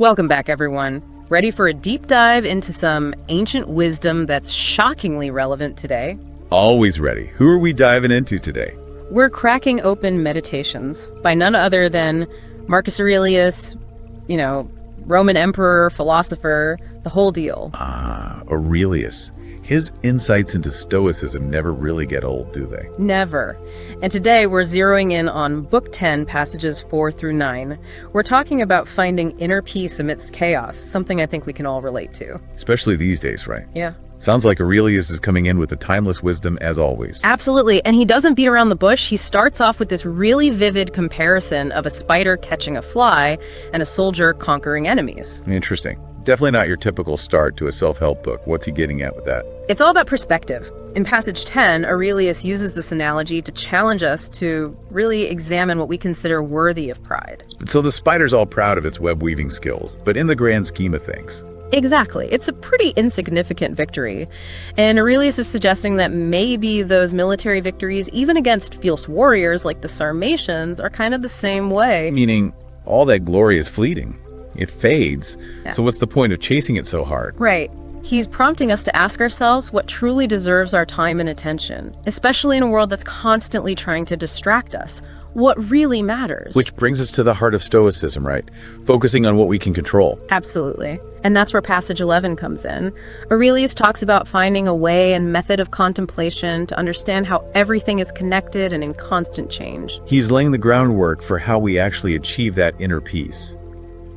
Welcome back, everyone. Ready for a deep dive into some ancient wisdom that's shockingly relevant today? Always ready. Who are we diving into today? We're cracking open Meditations by none other than Marcus Aurelius, Roman emperor, philosopher, the whole deal. Aurelius. His insights into Stoicism never really get old, do they? Never. And today we're zeroing in on Book 10, passages 4 through 9. We're talking about finding inner peace amidst chaos, something I think we can all relate to. Especially these days, right? Yeah. Sounds like Aurelius is coming in with the timeless wisdom as always. Absolutely, and he doesn't beat around the bush. He starts off with this really vivid comparison of a spider catching a fly and a soldier conquering enemies. Interesting. Definitely not your typical start to a self-help book. What's he getting at with that? It's all about perspective. In passage 10, Aurelius uses this analogy to challenge us to really examine what we consider worthy of pride. So the spider's all proud of its web-weaving skills, but in the grand scheme of things. Exactly. It's a pretty insignificant victory. And Aurelius is suggesting that maybe those military victories, even against fierce warriors like the Sarmatians, are kind of the same way. Meaning, all that glory is fleeting. It fades. Yeah. So what's the point of chasing it so hard? Right. He's prompting us to ask ourselves what truly deserves our time and attention, especially in a world that's constantly trying to distract us. What really matters. Which brings us to the heart of Stoicism, right? Focusing on what we can control. Absolutely. And that's where passage 11 comes in. Aurelius talks about finding a way and method of contemplation to understand how everything is connected and in constant change. He's laying the groundwork for how we actually achieve that inner peace.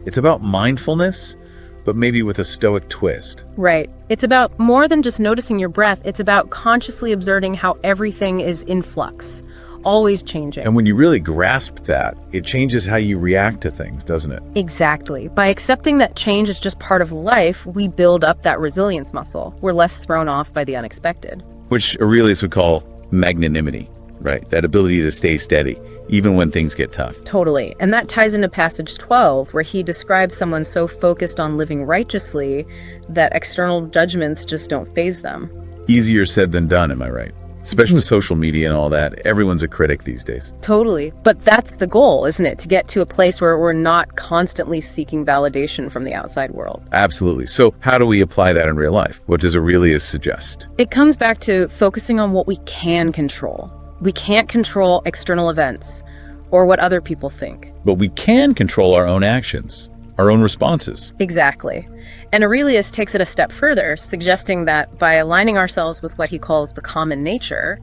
It's about mindfulness, but maybe with a Stoic twist. Right. It's about more than just noticing your breath. It's about consciously observing how everything is in flux, always changing. And when you really grasp that, it changes how you react to things, doesn't it? Exactly. By accepting that change is just part of life, we build up that resilience muscle. We're less thrown off by the unexpected. Which Aurelius would call magnanimity, right? That ability to stay steady, even when things get tough. Totally. And that ties into passage 12, where he describes someone so focused on living righteously that external judgments just don't faze them. Easier said than done, am I right? Especially with social media and all that. Everyone's a critic these days. Totally. But that's the goal, isn't it? To get to a place where we're not constantly seeking validation from the outside world. Absolutely. So how do we apply that in real life? What does Aurelius suggest? It comes back to focusing on what we can control. We can't control external events or what other people think. But we can control our own actions, our own responses. Exactly. And Aurelius takes it a step further, suggesting that by aligning ourselves with what he calls the common nature,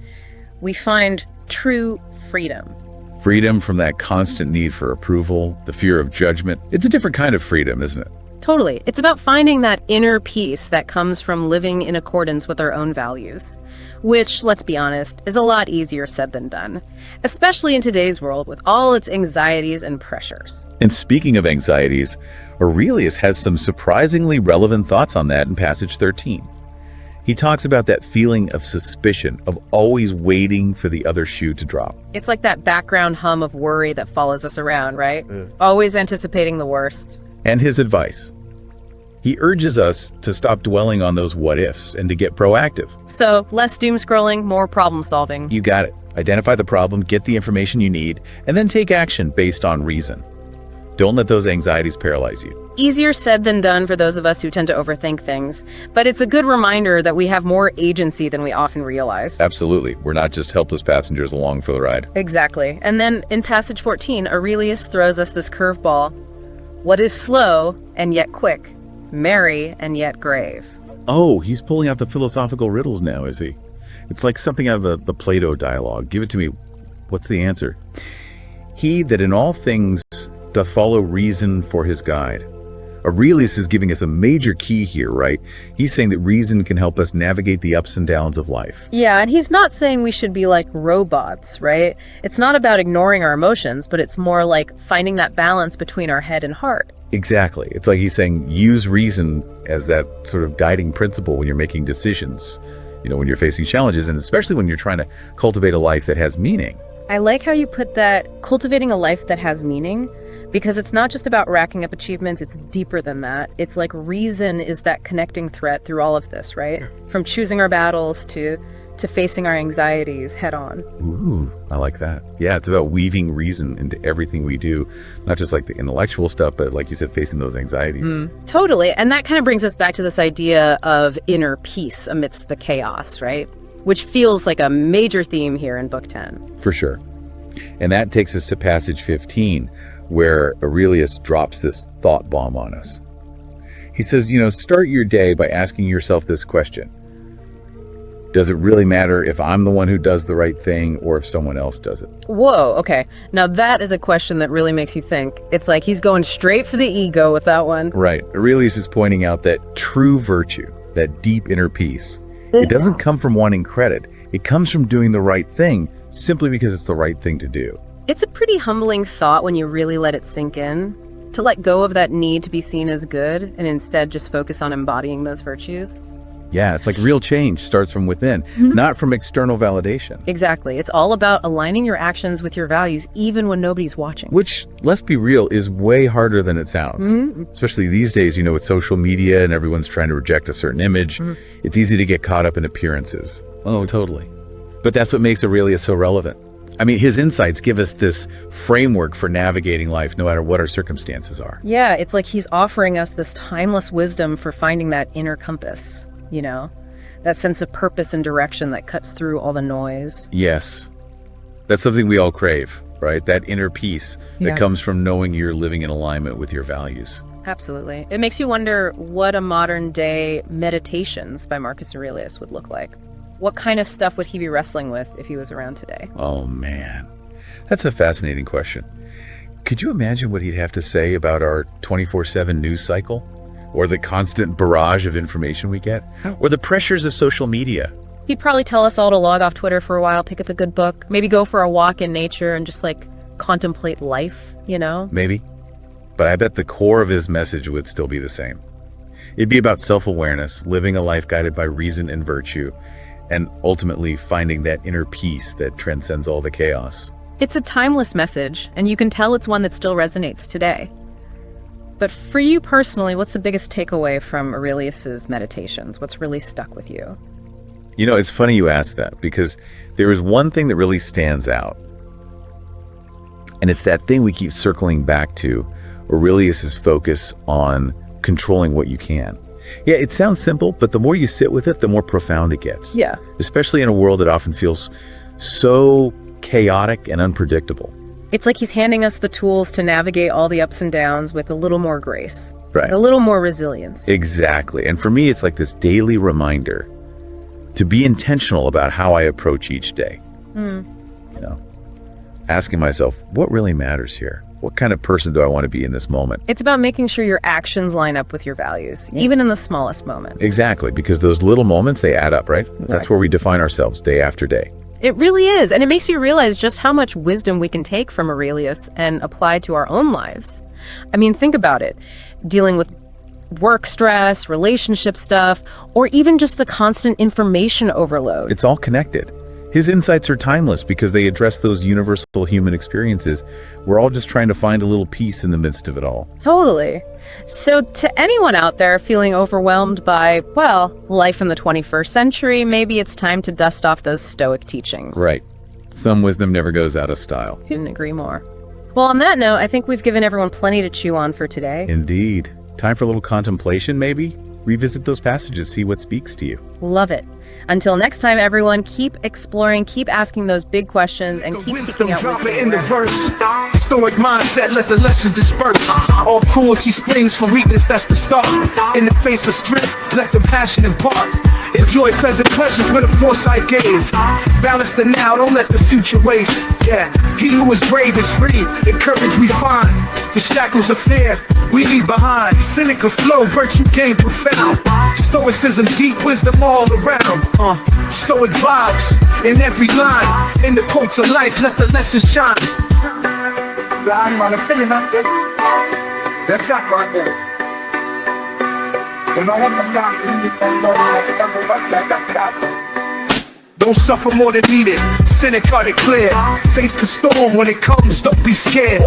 we find true freedom. Freedom from that constant need for approval, the fear of judgment. It's a different kind of freedom, isn't it? Totally. It's about finding that inner peace that comes from living in accordance with our own values, which, let's be honest, is a lot easier said than done, especially in today's world with all its anxieties and pressures. And speaking of anxieties, Aurelius has some surprisingly relevant thoughts on that in passage 13. He talks about that feeling of suspicion, of always waiting for the other shoe to drop. It's like that background hum of worry that follows us around, right? Always anticipating the worst. And his advice. He urges us to stop dwelling on those what-ifs and to get proactive. So, less doom scrolling, more problem solving. You got it. Identify the problem, get the information you need, and then take action based on reason. Don't let those anxieties paralyze you. Easier said than done for those of us who tend to overthink things, but it's a good reminder that we have more agency than we often realize. Absolutely. We're not just helpless passengers along for the ride. Exactly. And then in passage 14, Aurelius throws us this curveball. What is slow and yet quick, merry and yet grave? Oh, he's pulling out the philosophical riddles now, is he? It's like something out of the Plato dialogue. Give it to me. What's the answer? He that in all things doth follow reason for his guide. Aurelius is giving us a major key here, right? He's saying that reason can help us navigate the ups and downs of life. Yeah, and he's not saying we should be like robots, right? It's not about ignoring our emotions, but it's more like finding that balance between our head and heart. Exactly. It's like he's saying use reason as that sort of guiding principle when you're making decisions, when you're facing challenges, and especially when you're trying to cultivate a life that has meaning. I like how you put that, cultivating a life that has meaning, because it's not just about racking up achievements, it's deeper than that. It's like reason is that connecting thread through all of this, right? From choosing our battles to to facing our anxieties head on. Ooh, I like that. Yeah, it's about weaving reason into everything we do, not just like the intellectual stuff, but like you said, facing those anxieties. Totally. And that kind of brings us back to this idea of inner peace amidst the chaos, right? Which feels like a major theme here in Book 10. For sure. And that takes us to passage 15, where Aurelius drops this thought bomb on us. He says, start your day by asking yourself this question. Does it really matter if I'm the one who does the right thing or if someone else does it? Whoa, okay. Now that is a question that really makes you think. It's like he's going straight for the ego with that one. Right. Aurelius is pointing out that true virtue, that deep inner peace, it doesn't come from wanting credit. It comes from doing the right thing simply because it's the right thing to do. It's a pretty humbling thought when you really let it sink in, to let go of that need to be seen as good and instead just focus on embodying those virtues. Yeah, it's like real change starts from within, not from external validation. Exactly. It's all about aligning your actions with your values, even when nobody's watching. Which, let's be real, is way harder than it sounds. Especially these days, with social media and everyone's trying to reject a certain image. It's easy to get caught up in appearances. Oh, totally. But that's what makes Aurelius so relevant. I mean, his insights give us this framework for navigating life, no matter what our circumstances are. Yeah, it's like he's offering us this timeless wisdom for finding that inner compass. That sense of purpose and direction that cuts through all the noise. Yes. That's something we all crave, right? That inner peace that comes from knowing you're living in alignment with your values. Absolutely. It makes you wonder what a modern day Meditations by Marcus Aurelius would look like. What kind of stuff would he be wrestling with if he was around today? Oh, man. That's a fascinating question. Could you imagine what he'd have to say about our 24/7 news cycle? Or the constant barrage of information we get? Or the pressures of social media? He'd probably tell us all to log off Twitter for a while, pick up a good book, maybe go for a walk in nature and just contemplate life, Maybe. But I bet the core of his message would still be the same. It'd be about self-awareness, living a life guided by reason and virtue, and ultimately finding that inner peace that transcends all the chaos. It's a timeless message, and you can tell it's one that still resonates today. But for you personally, what's the biggest takeaway from Aurelius's Meditations? What's really stuck with you? It's funny you ask that, because there is one thing that really stands out. And it's that thing we keep circling back to, Aurelius's focus on controlling what you can. Yeah, it sounds simple, but the more you sit with it, the more profound it gets. Yeah. Especially in a world that often feels so chaotic and unpredictable. It's like he's handing us the tools to navigate all the ups and downs with a little more grace. Right. A little more resilience. Exactly. And for me, it's like this daily reminder to be intentional about how I approach each day. Asking myself, what really matters here? What kind of person do I want to be in this moment? It's about making sure your actions line up with your values, even in the smallest moment. Exactly, because those little moments, they add up, right? That's where we define ourselves day after day. It really is, and it makes you realize just how much wisdom we can take from Aurelius and apply to our own lives. I mean, think about it. Dealing with work stress, relationship stuff, or even just the constant information overload. It's all connected. His insights are timeless because they address those universal human experiences. We're all just trying to find a little peace in the midst of it all. Totally. So to anyone out there feeling overwhelmed by, life in the 21st century, maybe it's time to dust off those Stoic teachings. Right. Some wisdom never goes out of style. Couldn't agree more. Well, on that note, I think we've given everyone plenty to chew on for today. Indeed. Time for a little contemplation, maybe? Revisit those passages, see what speaks to you. Love it. Until next time, everyone, keep exploring, keep asking those big questions, and keep seeking out wisdom. In the verse. Stoic mindset, let the lessons disperse. All cruelty springs from weakness, that's the start. In the face of strength, let the passion impart. Enjoy present pleasures with a foresight gaze. Balance the now, don't let the future waste. Yeah, he who is brave is free. In courage we find the shackles of fear we leave behind. Cynical flow, virtue gain profound. Stoicism, deep wisdom all around. Stoic vibes in every line. In the quotes of life, let the lessons shine. Don't suffer more than needed. Cynic got it clear. Face the storm when it comes, don't be scared.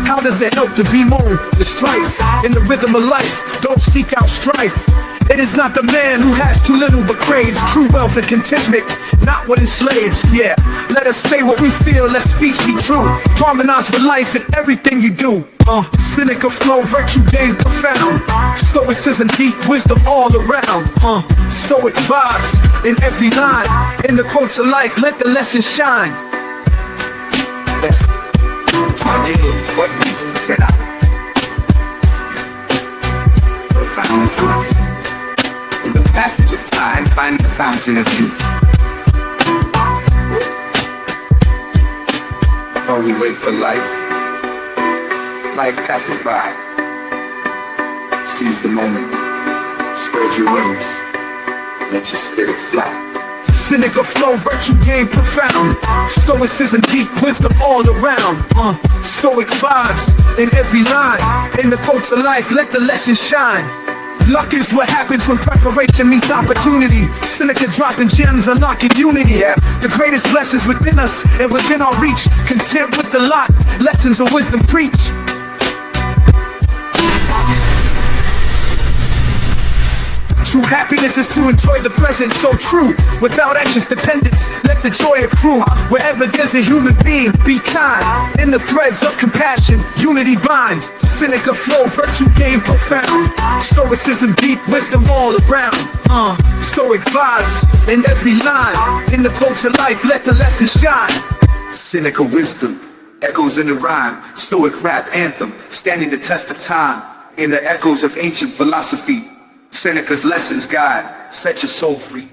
How does it help to be more the strife? In the rhythm of life, don't seek out strife. It is not the man who has too little but craves true wealth and contentment, not what enslaves. Yeah, let us say what we feel, let speech be true. Harmonize with life in everything you do. Cynical flow, virtue gain profound. Stoicism, deep wisdom all around. Stoic vibes in every line. In the quotes of life, let the lesson shine. Profound truth. In the passage of time, find the fountain of youth. While we wait for life, life passes by. Seize the moment, spread your wings, let your spirit fly. Cynical flow, virtue gain profound. Stoicism, deep wisdom all around. Stoic vibes in every line. In the quotes of life, let the lesson shine. Luck is what happens when preparation meets opportunity. Seneca dropping gems, unlocking unity. The greatest blessings within us and within our reach. Content with the lot, lessons of wisdom preach. True happiness is to enjoy the present, so true. Without anxious dependence, let the joy accrue. Wherever there's a human being, be kind. In the threads of compassion, unity bind. Cynical flow, virtue gain profound. Stoicism, deep wisdom all around. Stoic vibes in every line. In the quotes of life, let the lesson shine. Cynical wisdom echoes in the rhyme. Stoic rap anthem, standing the test of time. In the echoes of ancient philosophy, Seneca's lessons guide, set your soul free.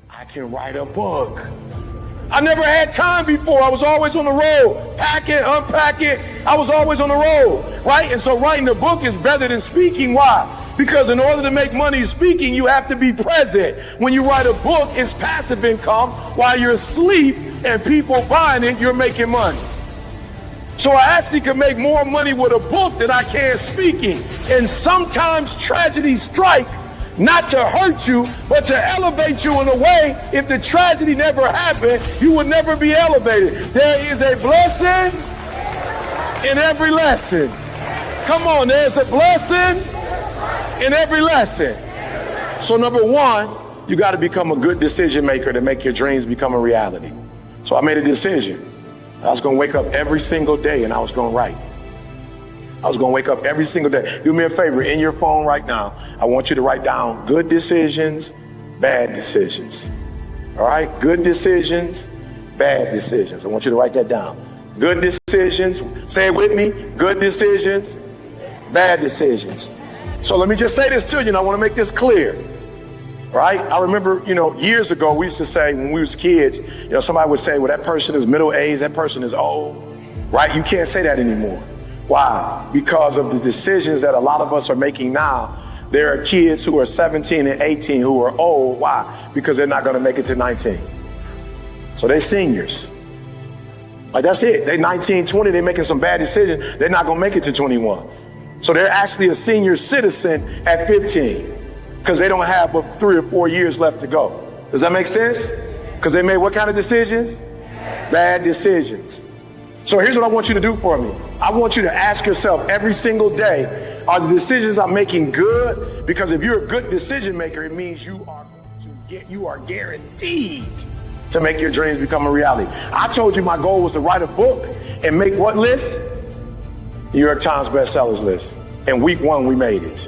I can write a book. I never had time before. I was always on the road, packing, unpacking. I was always on the road, right? And so writing a book is better than speaking. Why? Because in order to make money speaking, you have to be present. When you write a book, it's passive income. While you're asleep and people buying it, you're making money. So I actually can make more money with a book than I can speaking. And sometimes tragedies strike, not to hurt you, but to elevate you in a way. If the tragedy never happened, you would never be elevated. There is a blessing in every lesson. Come on, there's a blessing in every lesson. So number one, you got to become a good decision maker to make your dreams become a reality. So I made a decision. I was going to wake up every single day and I was going to write. I was going to wake up every single day. Do me a favor, in your phone right now, I want you to write down good decisions, bad decisions. All right? Good decisions, bad decisions. I want you to write that down. Good decisions, say it with me, good decisions, bad decisions. So let me just say this to you, and I want to make this clear. Right? I remember, years ago, we used to say when we was kids, somebody would say, well, that person is middle-aged, that person is old, right? You can't say that anymore. Why? Because of the decisions that a lot of us are making now. There are kids who are 17 and 18 who are old. Why? Because they're not going to make it to 19. So they're seniors. Like, that's it. They're 19, 20, they're making some bad decisions. They're not going to make it to 21. So they're actually a senior citizen at 15. Because they don't have but 3 or 4 years left to go. Does that make sense? Because they made what kind of decisions? Bad decisions. So here's what I want you to do for me. I want you to ask yourself every single day, are the decisions I'm making good? Because if you're a good decision maker, it means you are guaranteed to make your dreams become a reality. I told you my goal was to write a book and make what list? New York Times bestsellers list. And week 1, we made it.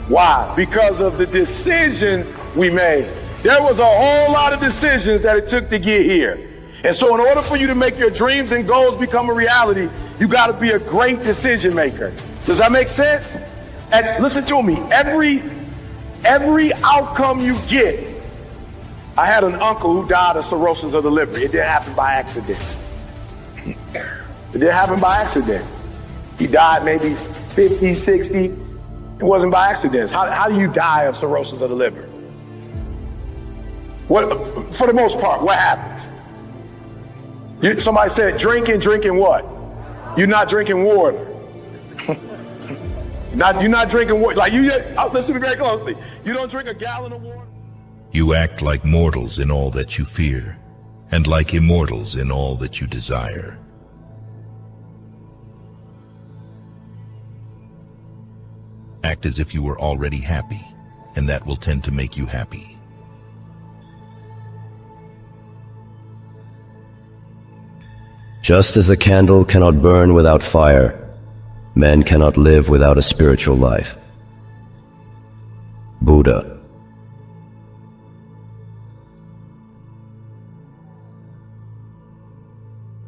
Why? Because of the decisions we made. There was a whole lot of decisions that it took to get here. And so in order for you to make your dreams and goals become a reality, you got to be a great decision maker. Does that make sense? And listen to me, every outcome you get. I had an uncle who died of cirrhosis of the liver. It didn't happen by accident. It didn't happen by accident. He died maybe 50, 60. It wasn't by accidents. How do you die of cirrhosis of the liver? What, for the most part, what happens? Somebody said drinking what? You're not drinking water. You're not drinking water. Like listen to me very closely. You don't drink a gallon of water. You act like mortals in all that you fear, and like immortals in all that you desire. Act as if you were already happy, and that will tend to make you happy. Just as a candle cannot burn without fire, man cannot live without a spiritual life. Buddha.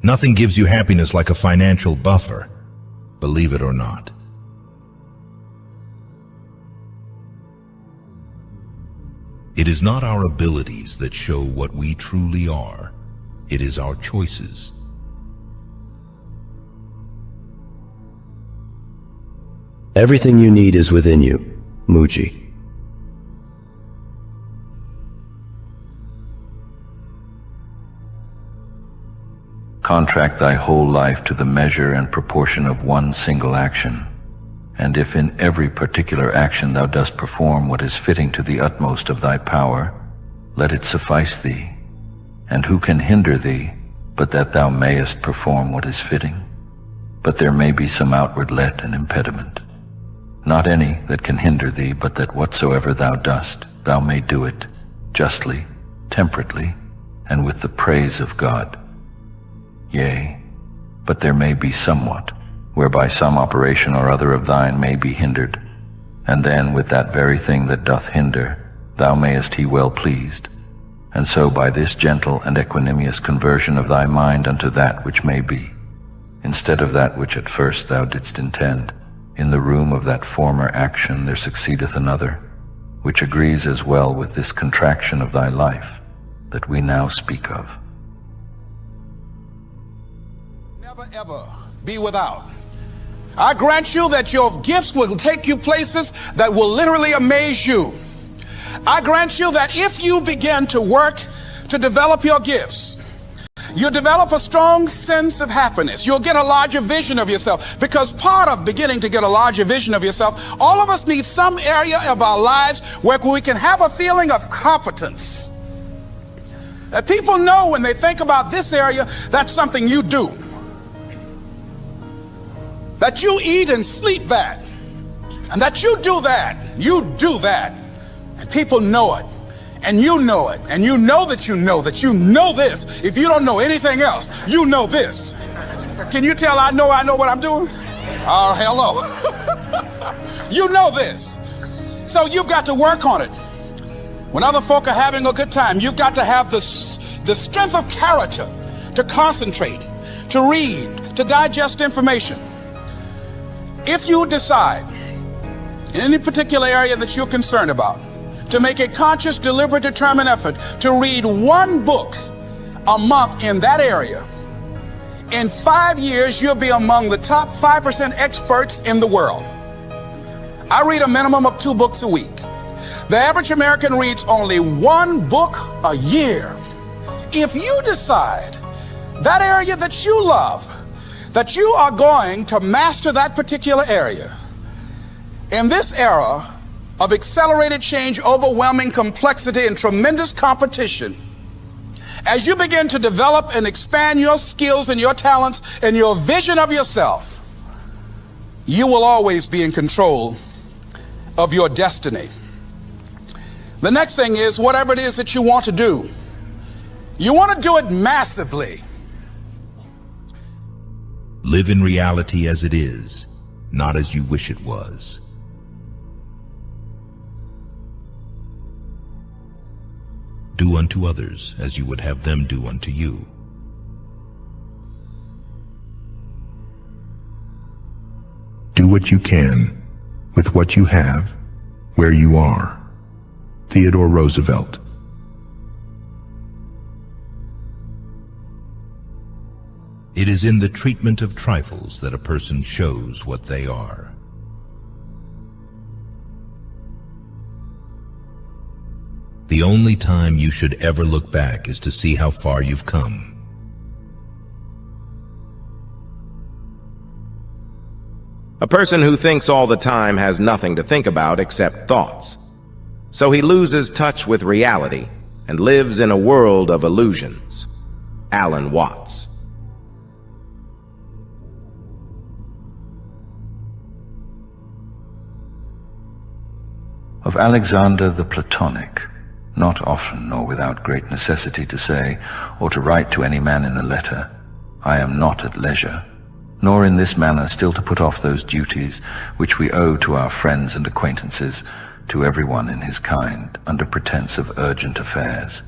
Nothing gives you happiness like a financial buffer, believe it or not. It is not our abilities that show what we truly are. It is our choices. Everything you need is within you, Muji. Contract thy whole life to the measure and proportion of one single action. And if in every particular action thou dost perform what is fitting to the utmost of thy power, let it suffice thee. And who can hinder thee, but that thou mayest perform what is fitting? But there may be some outward let and impediment. Not any that can hinder thee, but that whatsoever thou dost, thou may do it, justly, temperately, and with the praise of God. Yea, but there may be somewhat, whereby some operation or other of thine may be hindered, and then with that very thing that doth hinder, thou mayest he well pleased, and so by this gentle and equanimous conversion of thy mind unto that which may be, instead of that which at first thou didst intend, in the room of that former action there succeedeth another, which agrees as well with this contraction of thy life that we now speak of. Never ever be without. I grant you that your gifts will take you places that will literally amaze you. I grant you that if you begin to work to develop your gifts, you'll develop a strong sense of happiness. You'll get a larger vision of yourself, because part of beginning to get a larger vision of yourself, all of us need some area of our lives where we can have a feeling of competence. That people know when they think about this area, that's something you do. That you eat and sleep that, and that you do that, and people know it, and you know it, and you know that you know this. If you don't know anything else, you know this. Can you tell I know what I'm doing? Oh, hello. You know this. So you've got to work on it. When other folk are having a good time, you've got to have the strength of character to concentrate, to read, to digest information. If you decide in any particular area that you're concerned about, to make a conscious, deliberate, determined effort to read one book a month in that area, in 5 years, you'll be among the top 5% experts in the world. I read a minimum of 2 books a week. The average American reads only 1 book a year. If you decide that area that you love, that you are going to master that particular area, in this era of accelerated change, overwhelming complexity, and tremendous competition, as you begin to develop and expand your skills and your talents and your vision of yourself, you will always be in control of your destiny. The next thing is, whatever it is that you want to do, you want to do it massively. Live in reality as it is, not as you wish it was. Do unto others as you would have them do unto you. Do what you can with what you have, where you are. Theodore Roosevelt. It is in the treatment of trifles that a person shows what they are. The only time you should ever look back is to see how far you've come. A person who thinks all the time has nothing to think about except thoughts. So he loses touch with reality and lives in a world of illusions. Alan Watts. Of Alexander the Platonic, not often nor without great necessity to say, or to write to any man in a letter, I am not at leisure, nor in this manner still to put off those duties which we owe to our friends and acquaintances, to everyone in his kind, under pretense of urgent affairs.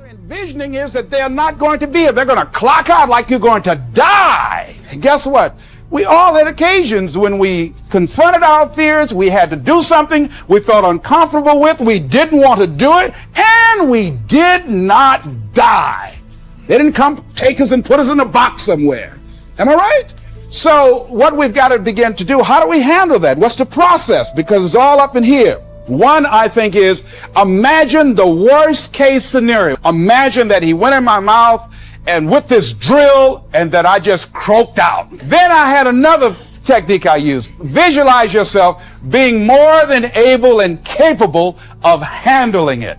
Envisioning is that they're not going to be here. They're going to clock out like you're going to die. And guess what? We all had occasions when we confronted our fears, we had to do something we felt uncomfortable with, we didn't want to do it, and we did not die. They didn't come take us and put us in a box somewhere. Am I right? So what we've got to begin to do, how do we handle that? What's the process? Because it's all up in here. One, I think, is imagine the worst case scenario. Imagine that he went in my mouth and with this drill and that I just croaked out. Then I had another technique I used. Visualize yourself being more than able and capable of handling it.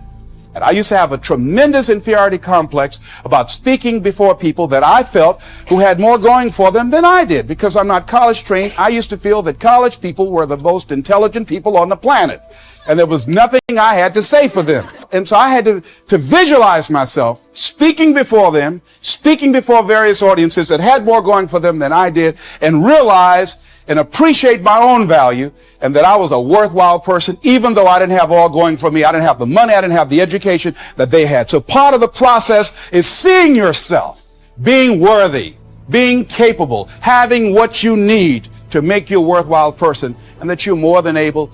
And I used to have a tremendous inferiority complex about speaking before people that I felt who had more going for them than I did. Because I'm not college trained, I used to feel that college people were the most intelligent people on the planet. And there was nothing I had to say for them. And so I had to visualize myself speaking before them, speaking before various audiences that had more going for them than I did, and realize and appreciate my own value and that I was a worthwhile person, even though I didn't have all going for me. I didn't have the money, I didn't have the education that they had. So part of the process is seeing yourself, being worthy, being capable, having what you need to make you a worthwhile person, and that you're more than able